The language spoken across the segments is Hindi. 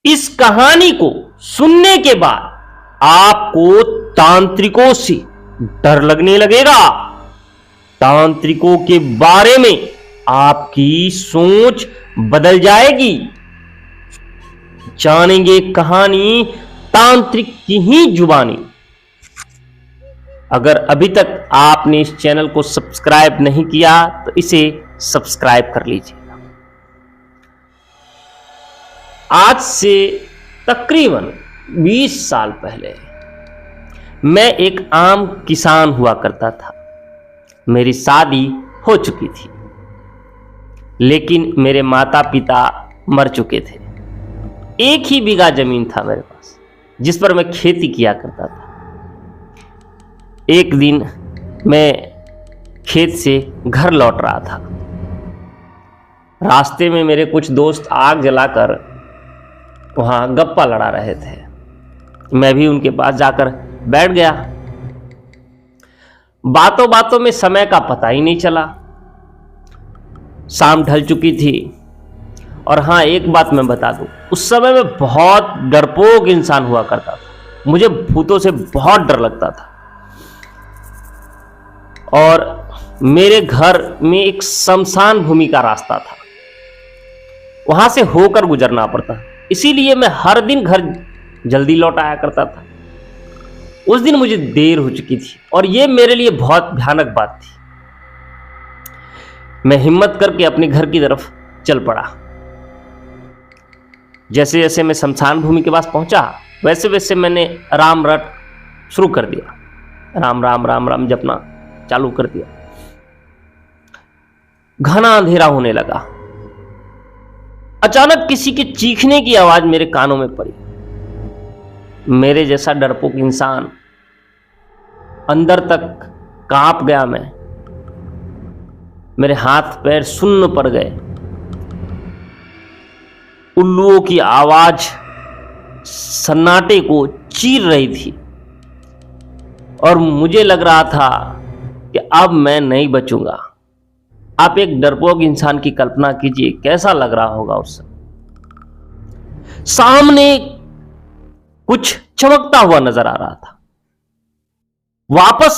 इस कहानी को सुनने के बाद आपको तांत्रिकों से डर लगने लगेगा। तांत्रिकों के बारे में आपकी सोच बदल जाएगी। जानेंगे कहानी तांत्रिक की ही जुबानी। अगर अभी तक आपने इस चैनल को सब्सक्राइब नहीं किया तो इसे सब्सक्राइब कर लीजिए। आज से तकरीबन 20 साल पहले मैं एक आम किसान हुआ करता था। मेरी शादी हो चुकी थी, लेकिन मेरे माता पिता मर चुके थे। एक ही बीघा जमीन था मेरे पास, जिस पर मैं खेती किया करता था। एक दिन मैं खेत से घर लौट रहा था। रास्ते में मेरे कुछ दोस्त आग जलाकर वहां गप्पा लड़ा रहे थे। मैं भी उनके पास जाकर बैठ गया। बातों बातों में समय का पता ही नहीं चला। शाम ढल चुकी थी। और हाँ, एक बात मैं बता दूं, उस समय मैं बहुत डरपोक इंसान हुआ करता था। मुझे भूतों से बहुत डर लगता था। और मेरे घर में एक शमशान भूमि का रास्ता था, वहां से होकर गुजरना पड़ता। इसीलिए मैं हर दिन घर जल्दी लौट आया करता था। उस दिन मुझे देर हो चुकी थी और यह मेरे लिए बहुत भयानक बात थी। मैं हिम्मत करके अपने घर की तरफ चल पड़ा। जैसे जैसे मैं शमशान भूमि के पास पहुंचा, वैसे वैसे मैंने राम रट शुरू कर दिया। राम राम राम राम जपना चालू कर दिया। घना अंधेरा होने लगा। अचानक किसी के चीखने की आवाज मेरे कानों में पड़ी। मेरे जैसा डरपोक इंसान अंदर तक कांप गया। मेरे हाथ पैर सुन्न पड़ गए। उल्लुओं की आवाज सन्नाटे को चीर रही थी और मुझे लग रहा था कि अब मैं नहीं बचूंगा। आप एक डरपोक इंसान की कल्पना कीजिए, कैसा लग रहा होगा उस समय। सामने कुछ चमकता हुआ नजर आ रहा था। वापस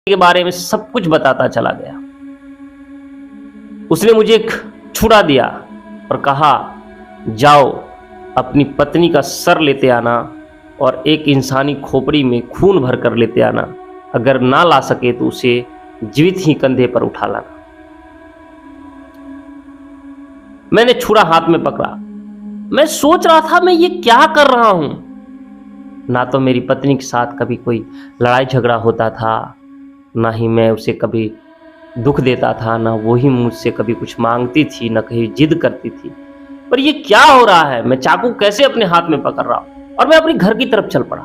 के बारे में सब कुछ बताता चला गया। उसने मुझे एक छुरा दिया और कहा, जाओ अपनी पत्नी का सर लेते आना और एक इंसानी खोपड़ी में खून भर कर लेते आना। अगर ना ला सके तो उसे जीवित ही कंधे पर उठा लाना। मैंने छुरा हाथ में पकड़ा। मैं सोच रहा था मैं ये क्या कर रहा हूं। ना तो मेरी पत्नी के साथ कभी कोई लड़ाई झगड़ा होता था, ना ही मैं उसे कभी दुख देता था, ना वो ही मुझसे कभी कुछ मांगती थी, ना कहीं जिद करती थी। पर ये क्या हो रहा है? मैं चाकू कैसे अपने हाथ में पकड़ रहा हूं और मैं अपने घर की तरफ चल पड़ा।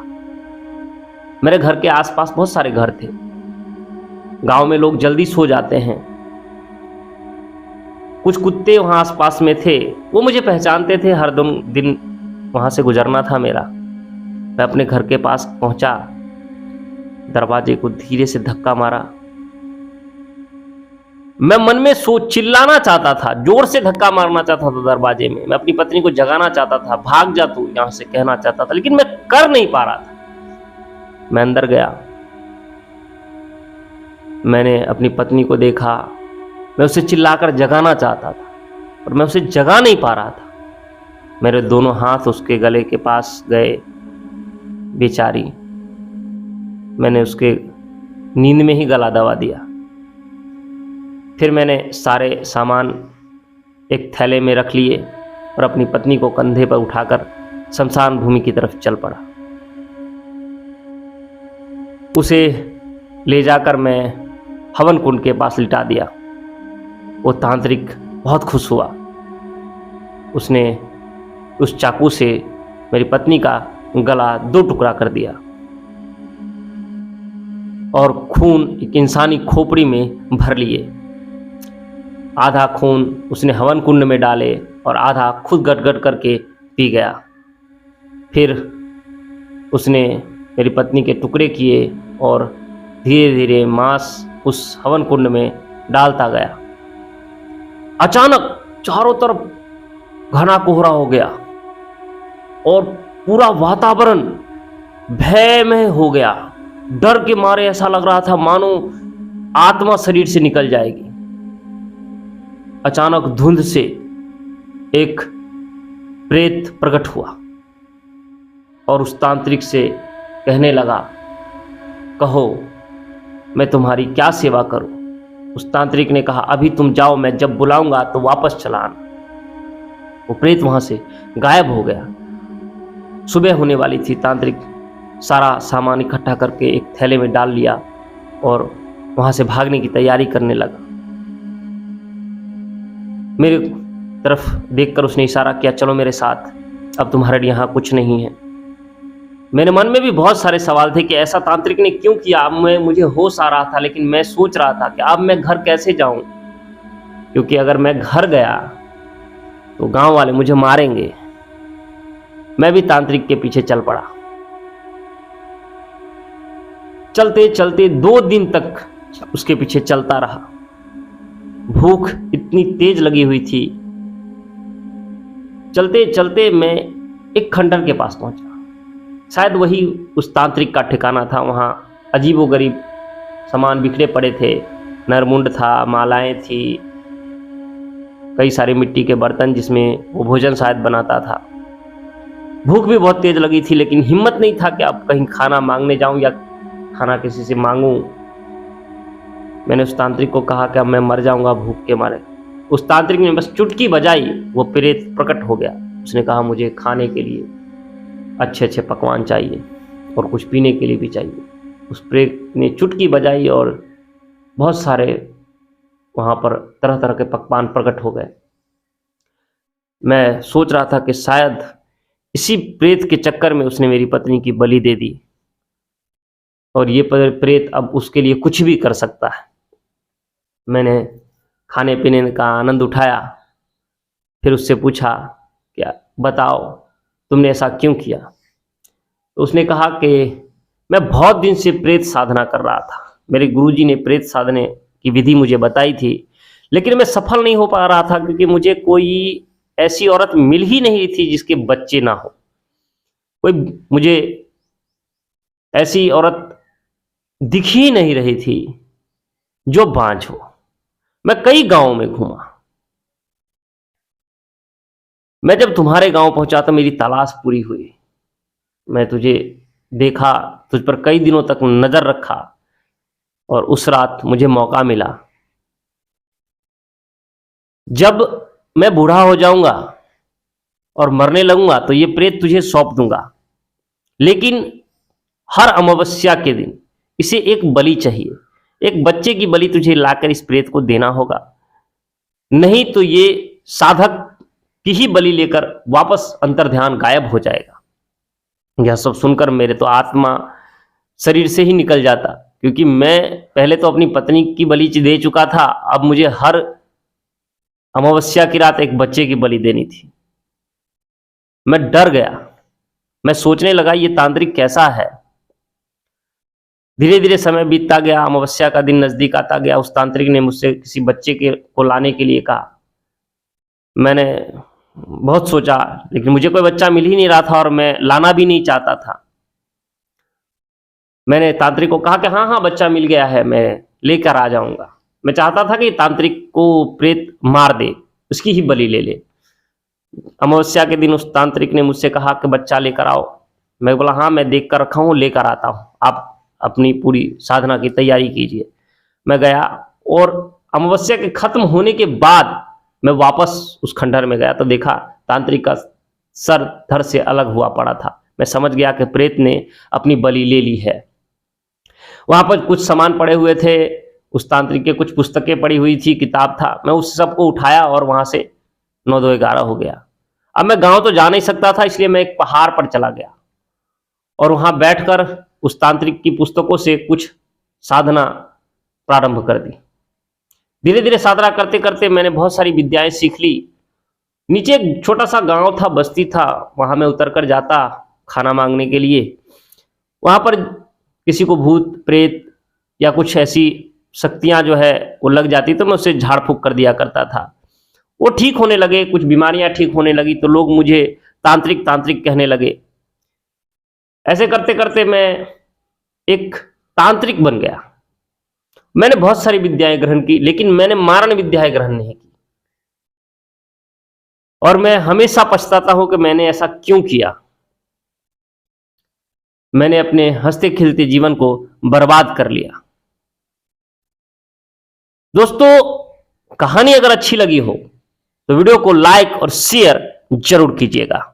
मेरे घर के आसपास बहुत सारे घर थे। गांव में लोग जल्दी सो जाते हैं। कुछ कुत्ते वहां आसपास में थे, वो मुझे पहचानते थे। हर दिन वहां से गुजरना था मेरा। मैं अपने घर के पास पहुंचा, दरवाजे को धीरे से धक्का मारा। मैं मन में चिल्लाना चाहता था, जोर से धक्का मारना चाहता था दरवाजे में। मैं अपनी पत्नी को जगाना चाहता था, भाग जा तू यहां से कहना चाहता था, लेकिन मैं कर नहीं पा रहा था। मैं अंदर गया, मैंने अपनी पत्नी को देखा। मैं उसे चिल्लाकर जगाना चाहता था और मैं उसे जगा नहीं पा रहा था। मेरे दोनों हाथ उसके गले के पास गए। बेचारी, मैंने उसके नींद में ही गला दबा दिया। फिर मैंने सारे सामान एक थैले में रख लिए और अपनी पत्नी को कंधे पर उठाकर शमशान भूमि की तरफ चल पड़ा। उसे ले जाकर मैं हवन कुंड के पास लिटा दिया। वो तांत्रिक बहुत खुश हुआ। उसने उस चाकू से मेरी पत्नी का गला 2 टुकड़ा कर दिया और खून एक इंसानी खोपड़ी में भर लिए। आधा खून उसने हवन कुंड में डाले और आधा खुद गट-गट करके पी गया। फिर उसने मेरी पत्नी के टुकड़े किए और धीरे धीरे मांस उस हवन कुंड में डालता गया। अचानक चारों तरफ घना कोहरा हो गया और पूरा वातावरण भयमय हो गया। डर के मारे ऐसा लग रहा था मानो आत्मा शरीर से निकल जाएगी। अचानक धुंध से एक प्रेत प्रकट हुआ और उस तांत्रिक से कहने लगा, कहो मैं तुम्हारी क्या सेवा करूं। उस तांत्रिक ने कहा, अभी तुम जाओ, मैं जब बुलाऊंगा तो वापस चला आना। वो प्रेत वहां से गायब हो गया। सुबह होने वाली थी। तांत्रिक सारा सामान इकट्ठा करके एक थैले में डाल लिया और वहां से भागने की तैयारी करने लगा। मेरे तरफ देखकर उसने इशारा किया, चलो मेरे साथ, अब तुम्हारे लिए यहाँ कुछ नहीं है। मेरे मन में भी बहुत सारे सवाल थे कि ऐसा तांत्रिक ने क्यों किया। अब मुझे होश आ रहा था, लेकिन मैं सोच रहा था कि अब मैं घर कैसे जाऊं, क्योंकि अगर मैं घर गया तो गांव वाले मुझे मारेंगे। मैं भी तांत्रिक के पीछे चल पड़ा। चलते चलते 2 दिन तक उसके पीछे चलता रहा। भूख इतनी तेज लगी हुई थी। चलते चलते मैं एक खंडर के पास पहुंचा। शायद वही उस तांत्रिक का ठिकाना था। वहां अजीबोगरीब सामान बिखरे पड़े थे। नरमुंड था, मालाएं थी, कई सारे मिट्टी के बर्तन जिसमें वो भोजन शायद बनाता था। भूख भी बहुत तेज लगी थी, लेकिन हिम्मत नहीं था कि अब कहीं खाना मांगने जाऊं या खाना किसी से मांगूं। मैंने उस तांत्रिक को कहा कि अब मैं मर जाऊंगा भूख के मारे। उस तांत्रिक ने बस चुटकी बजाई, वो प्रेत प्रकट हो गया। उसने कहा, मुझे खाने के लिए अच्छे अच्छे पकवान चाहिए और कुछ पीने के लिए भी चाहिए। उस प्रेत ने चुटकी बजाई और बहुत सारे वहाँ पर तरह तरह के पकवान प्रकट हो गए। मैं सोच रहा था कि शायद इसी प्रेत के चक्कर में उसने मेरी पत्नी की बलि दे दी और ये प्रेत अब उसके लिए कुछ भी कर सकता है। मैंने खाने पीने का आनंद उठाया। फिर उससे पूछा, क्या बताओ तुमने ऐसा क्यों किया। तो उसने कहा कि मैं बहुत दिन से प्रेत साधना कर रहा था। मेरे गुरुजी ने प्रेत साधने की विधि मुझे बताई थी, लेकिन मैं सफल नहीं हो पा रहा था, क्योंकि मुझे कोई ऐसी औरत मिल ही नहीं थी जिसके बच्चे ना हो। कोई मुझे ऐसी औरत दिख ही नहीं रही थी जो बांझ हो। मैं कई गांवों में घूमा। मैं जब तुम्हारे गांव पहुंचा तो मेरी तलाश पूरी हुई। मैं तुझे देखा, तुझ पर कई दिनों तक नजर रखा, और उस रात मुझे मौका मिला। जब मैं बूढ़ा हो जाऊंगा और मरने लगूंगा तो ये प्रेत तुझे सौंप दूंगा, लेकिन हर अमावस्या के दिन इसे एक बलि चाहिए। एक बच्चे की बलि तुझे लाकर इस प्रेत को देना होगा, नहीं तो ये साधक की ही बलि लेकर वापस अंतर्ध्यान गायब हो जाएगा। यह सब सुनकर मेरे तो आत्मा शरीर से ही निकल जाता, क्योंकि मैं पहले तो अपनी पत्नी की बलि दे चुका था, अब मुझे हर अमावस्या की रात एक बच्चे की बलि देनी थी। मैं डर गया। मैं सोचने लगा ये तांत्रिक कैसा है। धीरे धीरे समय बीतता गया, अमावस्या का दिन नजदीक आता गया। उस तांत्रिक ने मुझसे किसी बच्चे को लाने के लिए कहा। मैंने बहुत सोचा, लेकिन मुझे कोई बच्चा मिल ही नहीं रहा था और मैं लाना भी नहीं चाहता था। मैंने तांत्रिक को कहा कि हाँ हाँ बच्चा मिल गया है, मैं लेकर आ जाऊंगा। मैं चाहता था कि तांत्रिक को प्रेत मार दे, उसकी ही बलि ले ले। अमावस्या के दिन उस तांत्रिक ने मुझसे कहा कि बच्चा लेकर आओ। मैं बोला हाँ मैं देख कर रखा हूँ, लेकर आता हूँ, आप अपनी पूरी साधना की तैयारी कीजिए। मैं गया और अमावस्या के खत्म होने के बाद मैं वापस उस खंडहर में गया तो देखा तांत्रिक का सर धड़ से अलग हुआ पड़ा था। मैं समझ गया कि प्रेत ने अपनी बलि ले ली है। वहां पर कुछ सामान पड़े हुए थे, उस तांत्रिक के कुछ पुस्तकें पड़ी हुई थी, किताब था। मैं उस सबको उठाया और वहां से 9-2-11 हो गया। अब मैं गांव तो जा नहीं सकता था, इसलिए मैं एक पहाड़ पर चला गया और वहां बैठकर उस तांत्रिक की पुस्तकों से कुछ साधना प्रारंभ कर दी। धीरे धीरे साधना करते करते मैंने बहुत सारी विद्याएं सीख ली। नीचे एक छोटा सा गांव था, बस्ती था, वहां मैं उतर कर जाता खाना मांगने के लिए। वहां पर किसी को भूत प्रेत या कुछ ऐसी शक्तियां जो है वो लग जाती तो मैं उससे झाड़ फूक कर दिया करता था। वो ठीक होने लगे, कुछ बीमारियां ठीक होने लगी तो लोग मुझे तांत्रिक तांत्रिक कहने लगे। ऐसे करते करते मैं एक तांत्रिक बन गया। मैंने बहुत सारी विद्याएं ग्रहण की, लेकिन मैंने मारण विद्याएं ग्रहण नहीं की। और मैं हमेशा पछताता हूं कि मैंने ऐसा क्यों किया। मैंने अपने हंसते खिलते जीवन को बर्बाद कर लिया। दोस्तों, कहानी अगर अच्छी लगी हो तो वीडियो को लाइक और शेयर जरूर कीजिएगा।